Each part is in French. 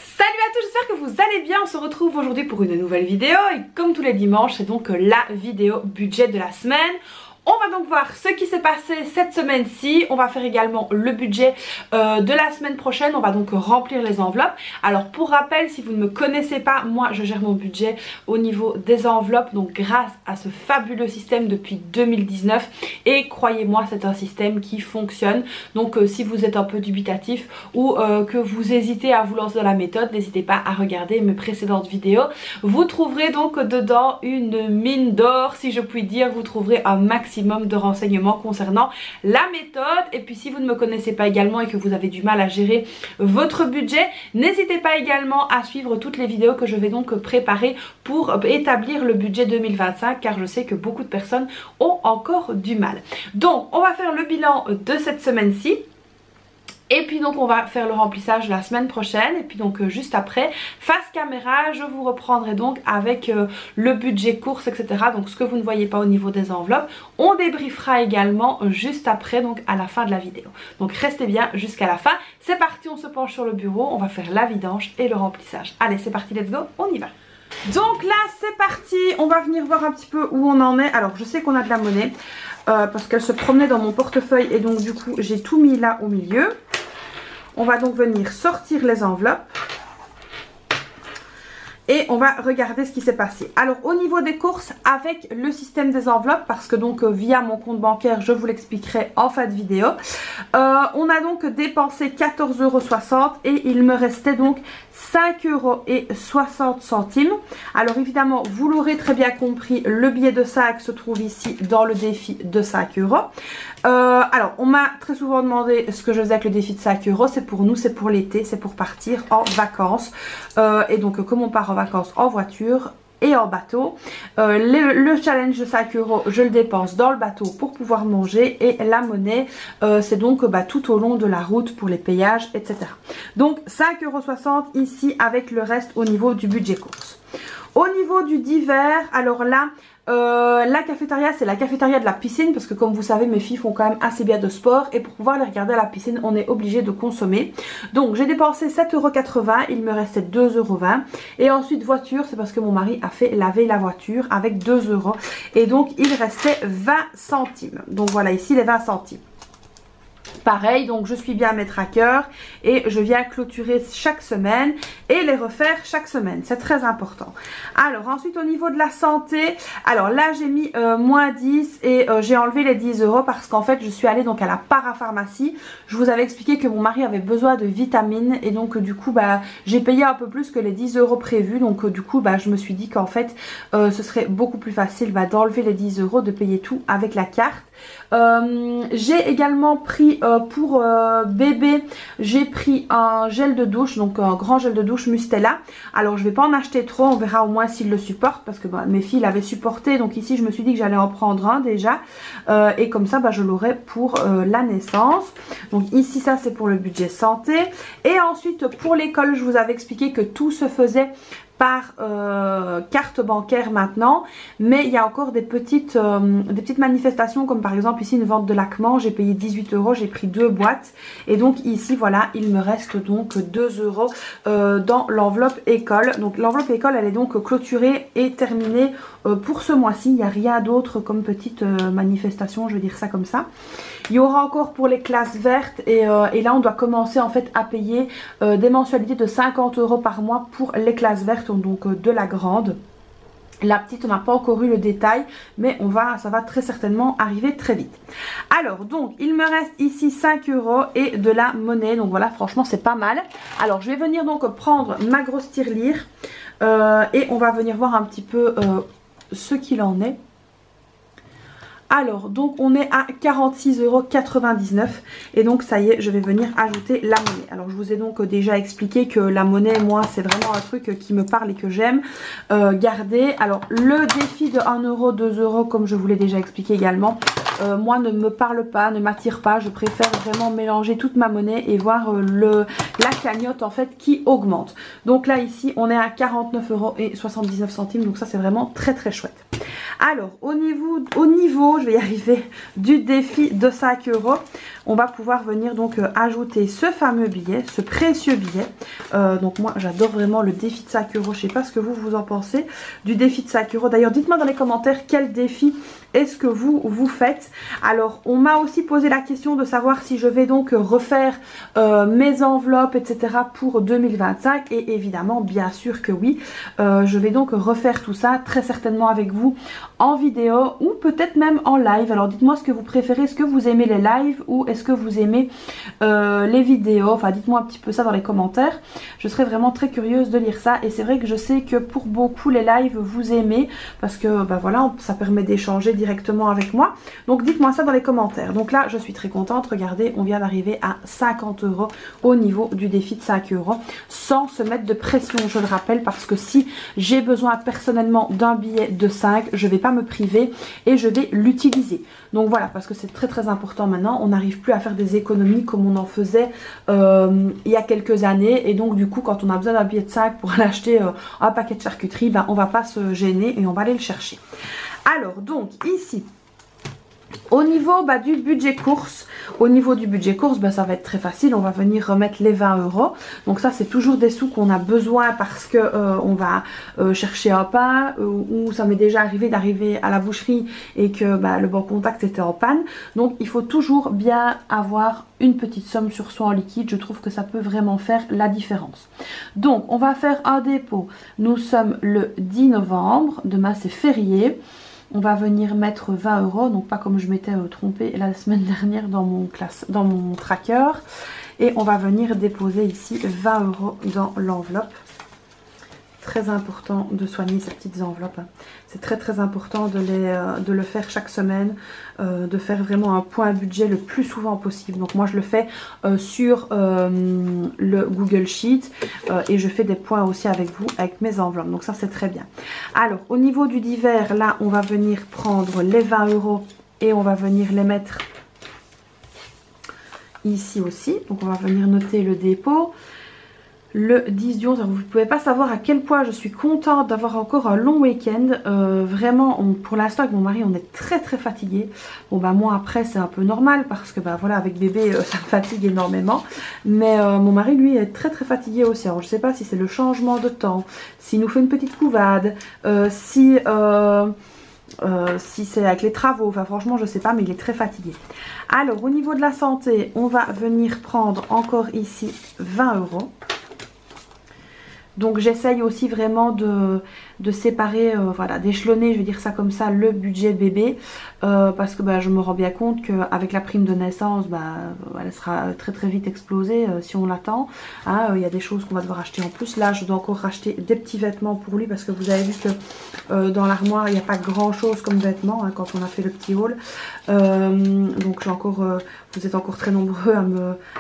Salut à tous, j'espère que vous allez bien. On se retrouve aujourd'hui pour une nouvelle vidéo et comme tous les dimanches, c'est donc la vidéo budget de la semaine. On va donc voir ce qui s'est passé cette semaine-ci. On va faire également le budget de la semaine prochaine. On va donc remplir les enveloppes. Alors pour rappel, si vous ne me connaissez pas, moi je gère mon budget au niveau des enveloppes. Donc grâce à ce fabuleux système depuis 2019. Et croyez-moi, c'est un système qui fonctionne. Donc si vous êtes un peu dubitatif ou que vous hésitez à vous lancer dans la méthode, n'hésitez pas à regarder mes précédentes vidéos. Vous trouverez donc dedans une mine d'or, si je puis dire. Vous trouverez un maximum de renseignements concernant la méthode. Et puis si vous ne me connaissez pas également et que vous avez du mal à gérer votre budget, n'hésitez pas également à suivre toutes les vidéos que je vais donc préparer pour établir le budget 2025, car je sais que beaucoup de personnes ont encore du mal. Donc on va faire le bilan de cette semaine-ci. Et puis donc on va faire le remplissage la semaine prochaine. Et puis donc juste après, face caméra, je vous reprendrai donc avec le budget course, etc. Donc ce que vous ne voyez pas au niveau des enveloppes. On débriefera également juste après, donc à la fin de la vidéo. Donc restez bien jusqu'à la fin. C'est parti, on se penche sur le bureau. On va faire la vidange et le remplissage. Allez, c'est parti, let's go, on y va. Donc là c'est parti, on va venir voir un petit peu où on en est. Alors je sais qu'on a de la monnaie parce qu'elle se promenait dans mon portefeuille et donc du coup j'ai tout mis là au milieu. On va donc venir sortir les enveloppes et on va regarder ce qui s'est passé. Alors au niveau des courses avec le système des enveloppes, parce que donc via mon compte bancaire, je vous l'expliquerai en fin de vidéo, on a donc dépensé 14,60 € et il me restait donc 5,60 €. Alors évidemment, vous l'aurez très bien compris, le billet de 5 se trouve ici dans le défi de 5 €. Alors on m'a très souvent demandé ce que je faisais avec le défi de 5 €. C'est pour nous, c'est pour l'été, c'est pour partir en vacances. Et donc comme on part en vacances en voiture et en bateau, le challenge de 5 €, je le dépense dans le bateau pour pouvoir manger, et la monnaie c'est donc tout au long de la route pour les payages, etc. Donc 5,60 € ici avec le reste au niveau du budget course. Au niveau du divers, alors là la cafétéria, c'est la cafétéria de la piscine, parce que comme vous savez mes filles font quand même assez bien de sport et pour pouvoir les regarder à la piscine on est obligé de consommer. Donc j'ai dépensé 7,80 €, il me restait 2,20 € et ensuite voiture, c'est parce que mon mari a fait laver la voiture avec 2 € et donc il restait 20 centimes. Donc voilà ici les 20 centimes. Pareil, donc je suis bien à mes trackers et je viens clôturer chaque semaine et les refaire chaque semaine, c'est très important. Alors ensuite au niveau de la santé, alors là j'ai mis moins 10 et j'ai enlevé les 10 € parce qu'en fait je suis allée donc à la parapharmacie. Je vous avais expliqué que mon mari avait besoin de vitamines et donc du coup j'ai payé un peu plus que les 10 € prévus. Donc du coup je me suis dit qu'en fait ce serait beaucoup plus facile d'enlever les 10 €, de payer tout avec la carte. J'ai également pris pour bébé, j'ai pris un gel de douche, donc un grand gel de douche Mustela. Alors je vais pas en acheter trop, on verra au moins s'il le supporte, parce que mes filles l'avaient supporté, donc ici je me suis dit que j'allais en prendre un déjà, et comme ça je l'aurai pour la naissance. Donc ici ça c'est pour le budget santé. Et ensuite pour l'école, je vous avais expliqué que tout se faisait par carte bancaire maintenant, mais il y a encore des petites manifestations, comme par exemple ici une vente de laquement, j'ai payé 18 €, j'ai pris 2 boîtes et donc ici voilà il me reste donc 2 € dans l'enveloppe école. Donc l'enveloppe école elle est donc clôturée et terminée pour ce mois-ci. Il n'y a rien d'autre comme petite manifestation, je vais dire ça comme ça. Il y aura encore pour les classes vertes et là on doit commencer en fait à payer des mensualités de 50 € par mois pour les classes vertes, donc de la grande. La petite on n'a pas encore eu le détail, mais ça va très certainement arriver très vite. Alors donc il me reste ici 5 € et de la monnaie, donc voilà franchement c'est pas mal. Alors je vais venir donc prendre ma grosse tirelire et on va venir voir un petit peu ce qu'il en est. Alors donc on est à 46,99 € et donc ça y est, je vais venir ajouter la monnaie. Alors je vous ai donc déjà expliqué que la monnaie, moi c'est vraiment un truc qui me parle et que j'aime garder. Alors le défi de 1 €, 2 €, comme je vous l'ai déjà expliqué également, moi ne me parle pas, ne m'attire pas. Je préfère vraiment mélanger toute ma monnaie et voir la cagnotte en fait qui augmente. Donc là ici on est à 49,79 €, donc ça c'est vraiment très très chouette. Alors au niveau, je vais y arriver, du défi de 5 €, on va pouvoir venir donc ajouter ce fameux billet, ce précieux billet. Donc moi j'adore vraiment le défi de 5 €. Je sais pas ce que vous en pensez du défi de 5 €. D'ailleurs dites-moi dans les commentaires quel défi est-ce que vous faites. Alors on m'a aussi posé la question de savoir si je vais donc refaire mes enveloppes etc. pour 2025 et évidemment bien sûr que oui. Je vais donc refaire tout ça très certainement avec vous en vidéo ou peut-être même en live. Alors dites-moi ce que vous préférez, est-ce que vous aimez les lives ou est-ce que vous aimez les vidéos, enfin dites-moi un petit peu ça dans les commentaires. Je serais vraiment très curieuse de lire ça et c'est vrai que je sais que pour beaucoup les lives vous aimez parce que bah voilà, ça permet d'échanger directement avec moi. Donc dites-moi ça dans les commentaires. Donc là je suis très contente, regardez, on vient d'arriver à 50 € au niveau du défi de 5 € sans se mettre de pression, je le rappelle, parce que si j'ai besoin personnellement d'un billet de 5, je vais pas me priver et je vais l'utiliser. Donc voilà, parce que c'est très très important maintenant, on n'arrive plus à faire des économies comme on en faisait il y a quelques années et donc du coup quand on a besoin d'un billet de 5 pour aller acheter un paquet de charcuterie, ben, on va pas se gêner et on va aller le chercher. Alors donc ici au niveau du budget course, ça va être très facile, on va venir remettre les 20 €. Donc ça c'est toujours des sous qu'on a besoin parce que on va chercher un pain ou ça m'est déjà arrivé d'arriver à la boucherie et que le bon contact était en panne. Donc il faut toujours bien avoir une petite somme sur soi en liquide, je trouve que ça peut vraiment faire la différence. Donc on va faire un dépôt, nous sommes le 10 novembre, demain c'est férié. On va venir mettre 20 €, donc pas comme je m'étais trompée la semaine dernière dans mon tracker. Et on va venir déposer ici 20 € dans l'enveloppe. Très important de soigner ces petites enveloppes. C'est très très important de le faire chaque semaine, de faire vraiment un point budget le plus souvent possible. Donc moi je le fais sur le Google Sheet et je fais des points aussi avec vous, avec mes enveloppes. Donc ça c'est très bien. Alors au niveau du divers, là on va venir prendre les 20 € et on va venir les mettre ici aussi. Donc on va venir noter le dépôt. Le 10 du 11, vous ne pouvez pas savoir à quel point je suis contente d'avoir encore un long week-end. Vraiment, pour l'instant avec mon mari, on est très très fatigué. Bon moi après c'est un peu normal parce que voilà, avec bébé ça me fatigue énormément. Mais mon mari lui est très très fatigué aussi. Alors je ne sais pas si c'est le changement de temps, s'il nous fait une petite couvade, si c'est avec les travaux, enfin franchement je sais pas, mais il est très fatigué. Alors au niveau de la santé, on va venir prendre encore ici 20 €. Donc j'essaye aussi vraiment de séparer, voilà, d'échelonner, je vais dire ça comme ça, le budget bébé. Parce que je me rends bien compte qu'avec la prime de naissance, elle sera très très vite explosée si on l'attend. Il y a des choses qu'on va devoir acheter en plus. Là je dois encore racheter des petits vêtements pour lui parce que vous avez vu que dans l'armoire il n'y a pas grand chose comme vêtements quand on a fait le petit haul. Donc vous êtes encore très nombreux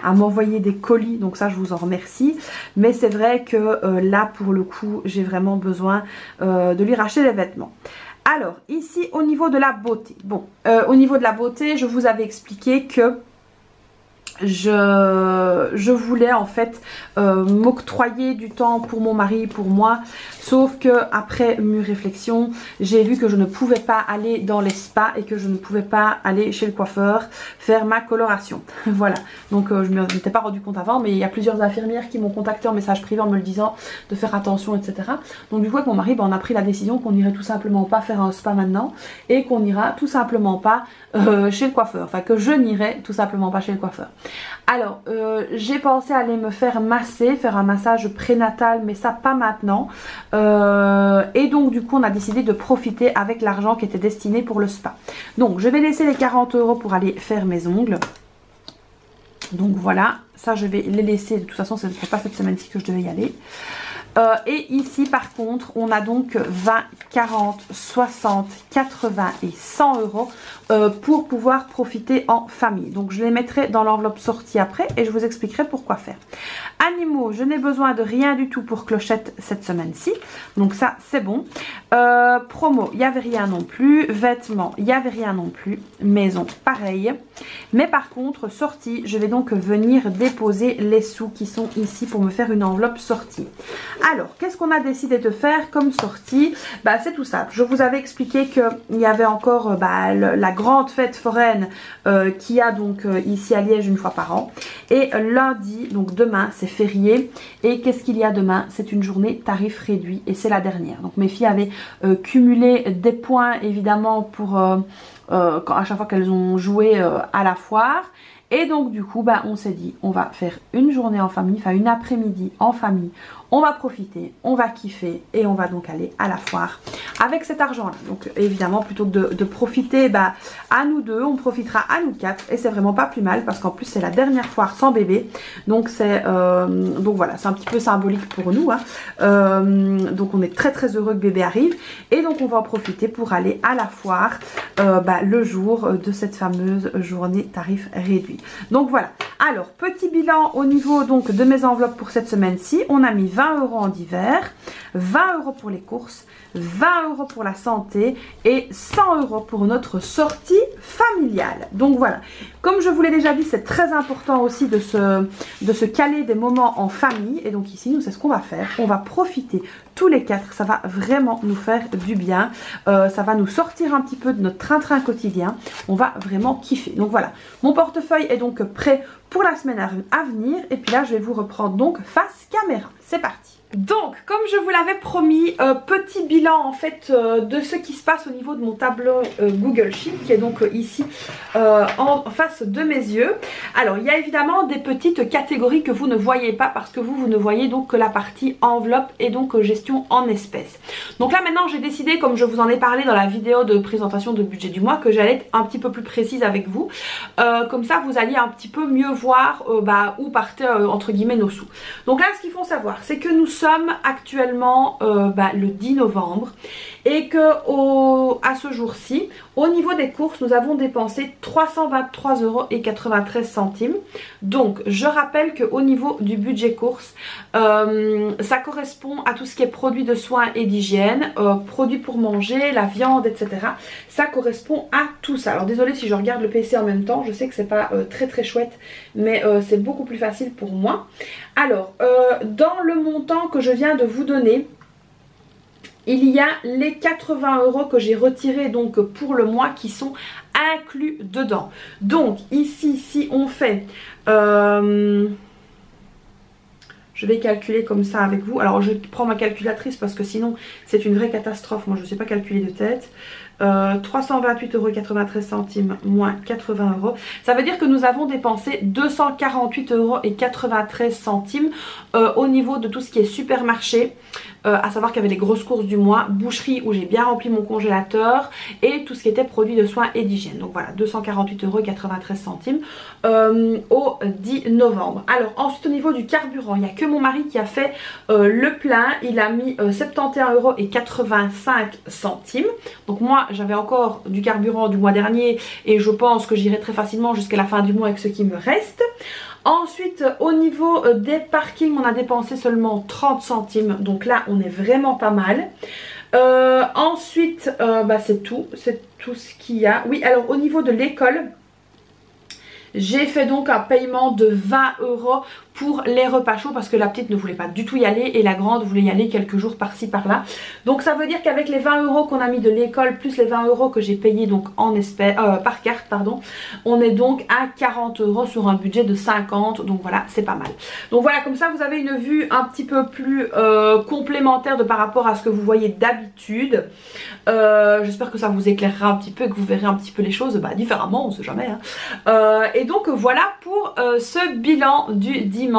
à m'envoyer des colis, donc ça je vous en remercie. Mais c'est vrai que là pour le coup j'ai vraiment besoin de lui racheter des vêtements. Alors ici au niveau de la beauté, au niveau de la beauté je vous avais expliqué que je voulais en fait m'octroyer du temps pour mon mari, pour moi, sauf que après mûre réflexion j'ai vu que je ne pouvais pas aller dans les spas et que je ne pouvais pas aller chez le coiffeur faire ma coloration. Voilà, donc je ne m'étais pas rendu compte avant, mais il y a plusieurs infirmières qui m'ont contacté en message privé en me le disant de faire attention, etc. Donc du coup avec mon mari on a pris la décision qu'on irait tout simplement pas faire un spa maintenant et qu'on ira tout simplement pas chez le coiffeur, enfin que je n'irai tout simplement pas chez le coiffeur. Alors j'ai pensé aller me faire masser, faire un massage prénatal, mais ça pas maintenant. Et donc du coup on a décidé de profiter avec l'argent qui était destiné pour le spa. Donc je vais laisser les 40 € pour aller faire mes ongles. Donc voilà, ça je vais les laisser, de toute façon ce n'est pas cette semaine-ci que je devais y aller. Et ici par contre on a donc 20, 40, 60, 80 et 100 € pour pouvoir profiter en famille. Donc je les mettrai dans l'enveloppe sortie après et je vous expliquerai pourquoi faire. Animaux, je n'ai besoin de rien du tout pour Clochette cette semaine-ci, donc ça c'est bon. Promo, il n'y avait rien non plus. Vêtements, il n'y avait rien non plus. Maison, pareil. Mais par contre, sortie, je vais donc venir déposer les sous qui sont ici pour me faire une enveloppe sortie. Alors, qu'est-ce qu'on a décidé de faire comme sortie? Bah, c'est tout simple. Je vous avais expliqué qu'il y avait encore la grande fête foraine qu'il y a donc ici à Liège une fois par an. Et lundi, donc demain, c'est férié. Et qu'est-ce qu'il y a demain? C'est une journée tarif réduit et c'est la dernière. Donc mes filles avaient cumulé des points évidemment pour à chaque fois qu'elles ont joué à la foire. Et donc du coup on s'est dit on va faire une journée en famille, enfin une après-midi en famille. On va profiter, on va kiffer et on va donc aller à la foire avec cet argent là. Donc évidemment plutôt que de profiter à nous deux, on profitera à nous quatre et c'est vraiment pas plus mal parce qu'en plus c'est la dernière foire sans bébé. Donc c'est donc voilà, c'est un petit peu symbolique pour nous hein. Donc on est très très heureux que bébé arrive et donc on va en profiter pour aller à la foire le jour de cette fameuse journée tarif réduit. Donc voilà. Alors petit bilan au niveau donc de mes enveloppes pour cette semaine-ci. On a mis 20 € en divers, 20 € pour les courses, 20 € pour la santé et 100 € pour notre sortie familiale. Donc voilà, comme je vous l'ai déjà dit, c'est très important aussi de se caler des moments en famille. Et donc ici, nous, c'est ce qu'on va faire. On va profiter tous les quatre. Ça va vraiment nous faire du bien. Ça va nous sortir un petit peu de notre train-train quotidien. On va vraiment kiffer. Donc voilà, mon portefeuille est donc prêt pour la semaine à venir. Et puis là, je vais vous reprendre donc face caméra. C'est parti. Donc, comme je vous l'avais promis, petit bilan en fait de ce qui se passe au niveau de mon tableau Google Sheet qui est donc ici en face de mes yeux. Alors, il y a évidemment des petites catégories que vous ne voyez pas parce que vous ne voyez donc que la partie enveloppe et donc gestion en espèces. Donc là maintenant, j'ai décidé, comme je vous en ai parlé dans la vidéo de présentation de budget du mois, que j'allais être un petit peu plus précise avec vous. Comme ça, vous alliez un petit peu mieux voir où partaient entre guillemets nos sous. Donc là, ce qu'il faut savoir, c'est que nous sommes actuellement le 10 novembre et que à ce jour-ci, au niveau des courses, nous avons dépensé 323,93 €. Donc je rappelle qu'au niveau du budget courses, ça correspond à tout ce qui est produits de soins et d'hygiène, produits pour manger, la viande, etc. Ça correspond à tout ça. Alors désolée si je regarde le PC en même temps, je sais que c'est pas très très chouette, mais c'est beaucoup plus facile pour moi. Alors dans le montant que je viens de vous donner, il y a les 80 € que j'ai retirés donc pour le mois qui sont inclus dedans. Donc ici, si on fait... je vais calculer comme ça avec vous. Alors je prends ma calculatrice parce que sinon c'est une vraie catastrophe. Moi je ne sais pas calculer de tête. 328,93 € moins 80 €. Ça veut dire que nous avons dépensé 248,93 € au niveau de tout ce qui est supermarché. À savoir qu'il y avait les grosses courses du mois, boucherie où j'ai bien rempli mon congélateur et tout ce qui était produits de soins et d'hygiène. Donc voilà, 248,93 € au 10 novembre. Alors ensuite au niveau du carburant, il n'y a que mon mari qui a fait le plein. Il a mis 71,85 €. Donc moi j'avais encore du carburant du mois dernier et je pense que j'irai très facilement jusqu'à la fin du mois avec ce qui me reste. Ensuite au niveau des parkings, on a dépensé seulement 30 centimes, donc là on est vraiment pas mal. Ensuite c'est tout ce qu'il y a. Oui, alors au niveau de l'école, j'ai fait donc un paiement de 20 € pour les repas chauds parce que la petite ne voulait pas du tout y aller et la grande voulait y aller quelques jours par-ci par-là. Donc ça veut dire qu'avec les 20 € qu'on a mis de l'école plus les 20 € que j'ai payé donc en espèces, par carte pardon, on est donc à 40 € sur un budget de 50. Donc voilà, c'est pas mal. Donc voilà, comme ça vous avez une vue un petit peu plus complémentaire par rapport à ce que vous voyez d'habitude. J'espère que ça vous éclairera un petit peu et que vous verrez un petit peu les choses différemment, on sait jamais hein. Et donc voilà pour ce bilan du dimanche.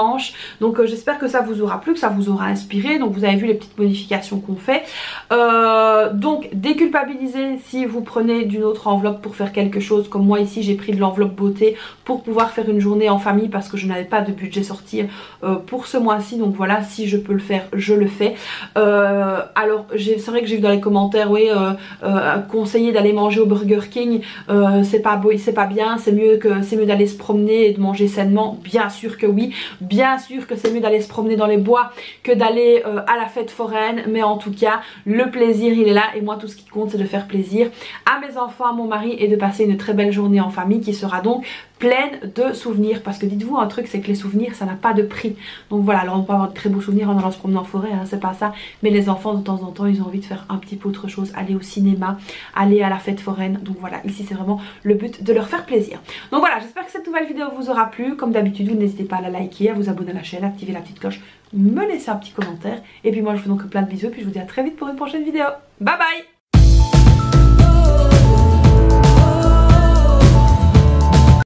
Donc j'espère que ça vous aura plu, que ça vous aura inspiré. Donc vous avez vu les petites modifications qu'on fait. Donc déculpabilisez si vous prenez d'une autre enveloppe pour faire quelque chose. Comme moi ici j'ai pris de l'enveloppe beauté pour pouvoir faire une journée en famille parce que je n'avais pas de budget sortir pour ce mois-ci. Donc voilà, si je peux le faire, je le fais. Alors c'est vrai que j'ai vu dans les commentaires, oui, conseiller d'aller manger au Burger King, c'est pas beau, c'est pas bien, c'est mieux d'aller se promener et de manger sainement. Bien sûr que oui, Bien sûr que c'est mieux d'aller se promener dans les bois que d'aller à la fête foraine, mais en tout cas le plaisir il est là et moi tout ce qui compte c'est de faire plaisir à mes enfants, à mon mari et de passer une très belle journée en famille qui sera donc pleine de souvenirs, parce que dites-vous un truc, c'est que les souvenirs ça n'a pas de prix. Donc voilà, alors on peut avoir de très beaux souvenirs en allant se promener en forêt, hein, c'est pas ça, mais les enfants de temps en temps ils ont envie de faire un petit peu autre chose, aller au cinéma, aller à la fête foraine. Donc voilà, ici c'est vraiment le but de leur faire plaisir. Donc voilà, j'espère que cette nouvelle vidéo vous aura plu. Comme d'habitude, vous n'hésitez pas à la liker, à vous abonner à la chaîne, à activer la petite cloche, me laisser un petit commentaire, et puis moi je vous fais donc plein de bisous et puis je vous dis à très vite pour une prochaine vidéo. Bye bye.